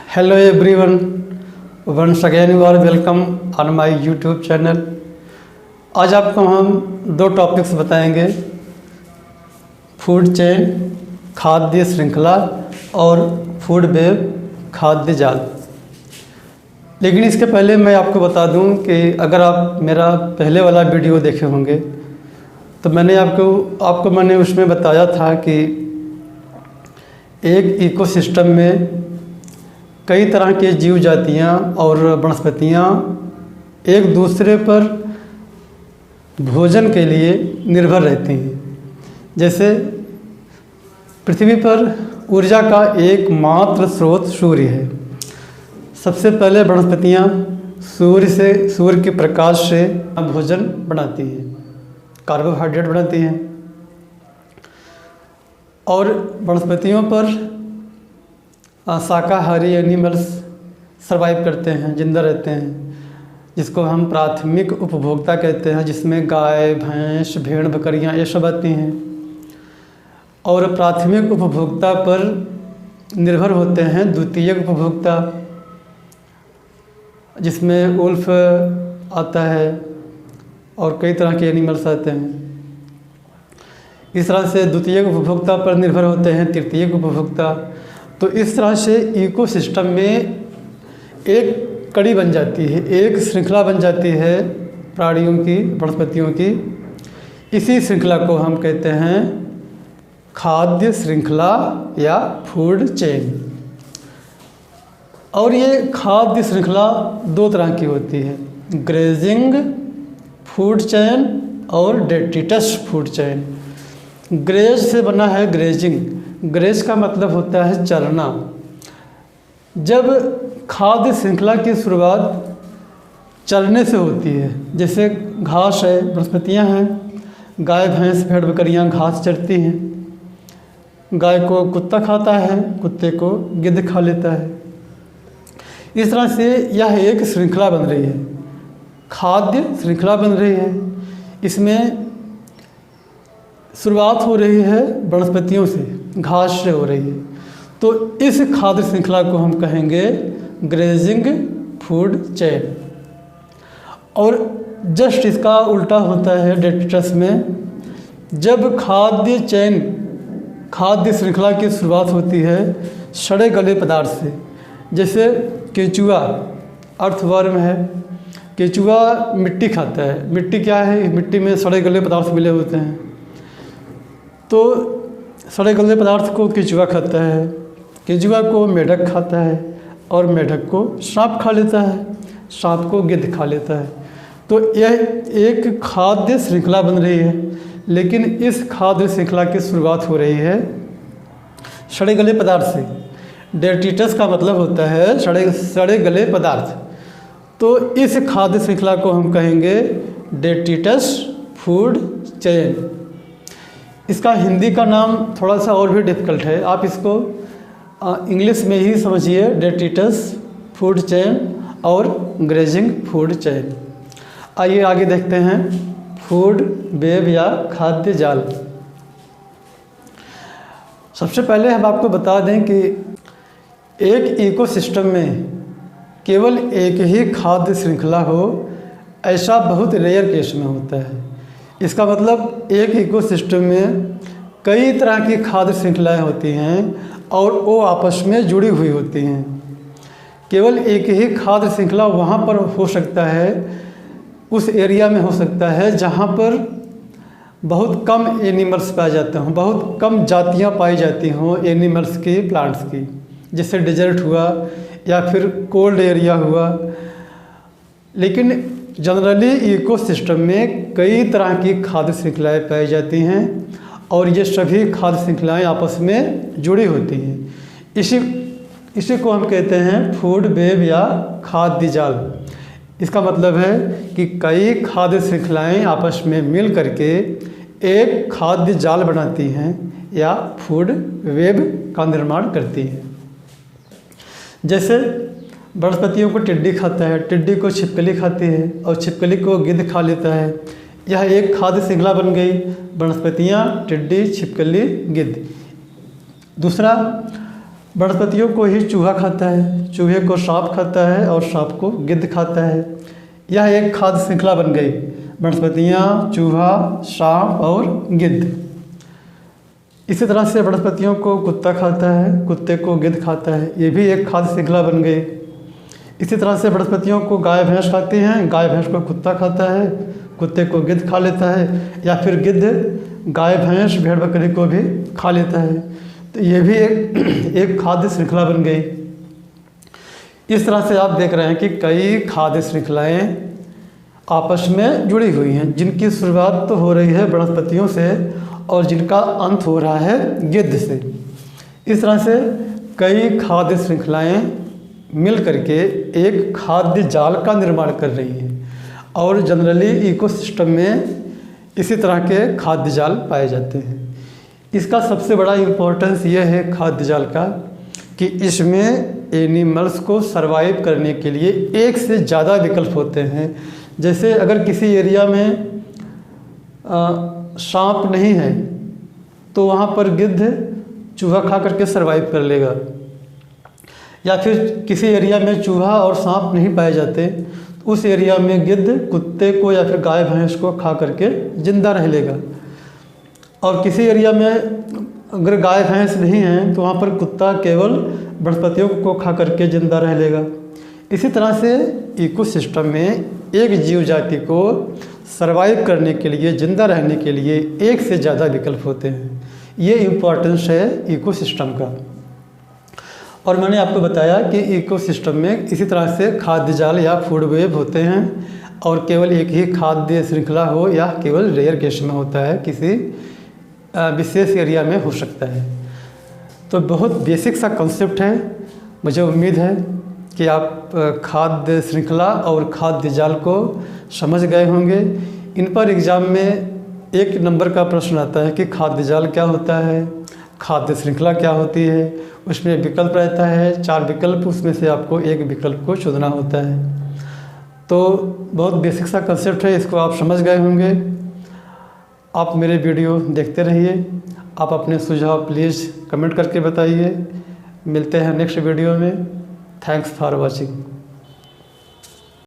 Hello everyone, once again you are welcome on my YouTube channel। आज आपको हम दो टॉपिक्स बताएंगे, फूड चेन खाद्य श्रृंखला और फूड वेब खाद्य जाल। लेकिन इसके पहले मैं आपको बता दूं कि अगर आप मेरा पहले वाला वीडियो देखे होंगे तो मैंने आपको मैंने उसमें बताया था कि एक इकोसिस्टम में कई तरह के जीव जातियाँ और वनस्पतियाँ एक दूसरे पर भोजन के लिए निर्भर रहती हैं। जैसे पृथ्वी पर ऊर्जा का एकमात्र स्रोत सूर्य है। सबसे पहले वनस्पतियाँ सूर्य के प्रकाश से भोजन बनाती हैं, कार्बोहाइड्रेट बनाती हैं। और वनस्पतियों पर शाकाहारी एनिमल्स सर्वाइव करते हैं, जिंदा रहते हैं, जिसको हम प्राथमिक उपभोक्ता कहते हैं, जिसमें गाय, भैंस, भेड़, बकरियां ये सब आती हैं। और प्राथमिक उपभोक्ता पर निर्भर होते हैं द्वितीयक उपभोक्ता, जिसमें उल्फ आता है और कई तरह के एनिमल्स आते हैं। इस तरह से द्वितीयक उपभोक्ता पर निर्भर होते हैं तृतीयक उपभोक्ता। तो इस तरह से इकोसिस्टम में एक कड़ी बन जाती है, एक श्रृंखला बन जाती है प्राणियों की, वनस्पतियों की। इसी श्रृंखला को हम कहते हैं खाद्य श्रृंखला या फूड चेन। और ये खाद्य श्रृंखला दो तरह की होती है, ग्रेजिंग फूड चेन और डेट्रिटस फूड चेन। ग्रेज से बना है ग्रेजिंग। ग्रेज का मतलब होता है चरना। जब खाद्य श्रृंखला की शुरुआत चरने से होती है, जैसे घास है, वनस्पतियाँ हैं, गाय, भैंस, भेड़, बकरियाँ घास चरती हैं। गाय को कुत्ता खाता है, कुत्ते को गिद्ध खा लेता है। इस तरह से यह एक श्रृंखला बन रही है, खाद्य श्रृंखला बन रही है। इसमें शुरुआत हो रही है वनस्पतियों से, घास से हो रही है। तो इस खाद्य श्रृंखला को हम कहेंगे ग्रेजिंग फूड चेन। और जस्ट इसका उल्टा होता है डेट्रिटस में। जब खाद्य श्रृंखला की शुरुआत होती है सड़े गले पदार्थ से, जैसे केचुआ अर्थवर्म है। केचुआ मिट्टी खाता है। मिट्टी क्या है? मिट्टी में सड़े गले पदार्थ मिले होते हैं। तो सड़े गले पदार्थ को केचुआ खाता है, केचुआ को मेढक खाता है और मेढक को सांप खा लेता है, सांप को गिद्ध खा लेता है। तो यह एक खाद्य श्रृंखला बन रही है। लेकिन इस खाद्य श्रृंखला की शुरुआत हो रही है सड़े गले पदार्थ से। डेट्रिटस का मतलब होता है सड़े गले पदार्थ। तो इस खाद्य श्रृंखला को हम कहेंगे डेट्रिटस फूड चेन। इसका हिंदी का नाम थोड़ा सा और भी डिफ़िकल्ट है, आप इसको इंग्लिश में ही समझिए, डेट्रिटस फूड चेन और ग्रेजिंग फूड चेन। आइए आगे देखते हैं फूड वेब या खाद्य जाल। सबसे पहले हम आपको बता दें कि एक इकोसिस्टम में केवल एक ही खाद्य श्रृंखला हो, ऐसा बहुत रेयर केस में होता है। इसका मतलब एक इकोसिस्टम में कई तरह की खाद्य श्रृंखलाएं होती हैं और वो आपस में जुड़ी हुई होती हैं। केवल एक ही खाद्य श्रृंखला वहाँ पर हो सकता है, उस एरिया में हो सकता है जहाँ पर बहुत कम एनिमल्स पाए जाते हों, बहुत कम जातियाँ पाई जाती हों एनिमल्स की, प्लांट्स की। जैसे डेजर्ट हुआ या फिर कोल्ड एरिया हुआ। लेकिन जनरली इकोसिस्टम में कई तरह की खाद्य श्रृंखलाएँ पाई जाती हैं और ये सभी खाद्य श्रृंखलाएँ आपस में जुड़ी होती हैं। इसी को हम कहते हैं फूड वेब या खाद्य जाल। इसका मतलब है कि कई खाद्य श्रृंखलाएँ आपस में मिल करके एक खाद्य जाल बनाती हैं या फूड वेब का निर्माण करती हैं। जैसे वनस्पतियों को टिड्डी खाता है, टिड्डी को छिपकली खाती है और छिपकली को गिद्ध खा लेता है। यह एक खाद्य श्रृंखला बन गई, वनस्पतियाँ, टिड्डी, छिपकली, गिद्ध। दूसरा, वनस्पतियों को ही चूहा खाता है, चूहे को सांप खाता है और सांप को गिद्ध खाता है। यह एक खाद्य श्रृंखला बन गई, वनस्पतियाँ, चूहा, सांप और गिद्ध। इसी तरह से वनस्पतियों को कुत्ता खाता है, कुत्ते को गिद्ध खाता है, ये भी एक खाद्य श्रृंखला बन गई। इसी तरह से वनस्पतियों को गाय भैंस खाती हैं, गाय भैंस को कुत्ता खाता है, कुत्ते को गिद्ध खा लेता है, या फिर गिद्ध गाय भैंस भेड़ बकरी को भी खा लेता है। तो ये भी एक खाद्य श्रृंखला बन गई। इस तरह से आप देख रहे हैं कि कई खाद्य श्रृंखलाएं आपस में जुड़ी हुई हैं, जिनकी शुरुआत तो हो रही है वनस्पतियों से और जिनका अंत हो रहा है गिद्ध से। इस तरह से कई खाद्य श्रृंखलाएं मिल करके एक खाद्य जाल का निर्माण कर रही हैं और जनरली इकोसिस्टम में इसी तरह के खाद्य जाल पाए जाते हैं। इसका सबसे बड़ा इम्पोर्टेंस ये है खाद्य जाल का कि इसमें एनिमल्स को सरवाइव करने के लिए एक से ज़्यादा विकल्प होते हैं। जैसे अगर किसी एरिया में सांप नहीं है तो वहाँ पर गिद्ध चूहा खा करके सरवाइव कर लेगा, या फिर किसी एरिया में चूहा और सांप नहीं पाए जाते तो उस एरिया में गिद्ध कुत्ते को या फिर गाय भैंस को खा करके जिंदा रह लेगा। और किसी एरिया में अगर गाय भैंस नहीं है तो वहाँ पर कुत्ता केवल वनस्पतियों को खा करके जिंदा रह लेगा। इसी तरह से इकोसिस्टम में एक जीव जाति को सरवाइव करने के लिए, जिंदा रहने के लिए एक से ज़्यादा विकल्प होते हैं। ये इम्पोर्टेंस है इकोसिस्टम का। और मैंने आपको बताया कि इकोसिस्टम में इसी तरह से खाद्य जाल या फूड वेब होते हैं और केवल एक ही खाद्य श्रृंखला हो या केवल रेयर केस में होता है, किसी विशेष एरिया में हो सकता है। तो बहुत बेसिक सा कॉन्सेप्ट है। मुझे उम्मीद है कि आप खाद्य श्रृंखला और खाद्य जाल को समझ गए होंगे। इन पर एग्ज़ाम में 1 नंबर का प्रश्न आता है कि खाद्य जाल क्या होता है, खाद्य श्रृंखला क्या होती है। उसमें विकल्प रहता है 4 विकल्प, उसमें से आपको एक विकल्प को चुनना होता है। तो बहुत बेसिक सा कंसेप्ट है, इसको आप समझ गए होंगे। आप मेरे वीडियो देखते रहिए। आप अपने सुझाव प्लीज़ कमेंट करके बताइए। मिलते हैं नेक्स्ट वीडियो में। Thanks for watching.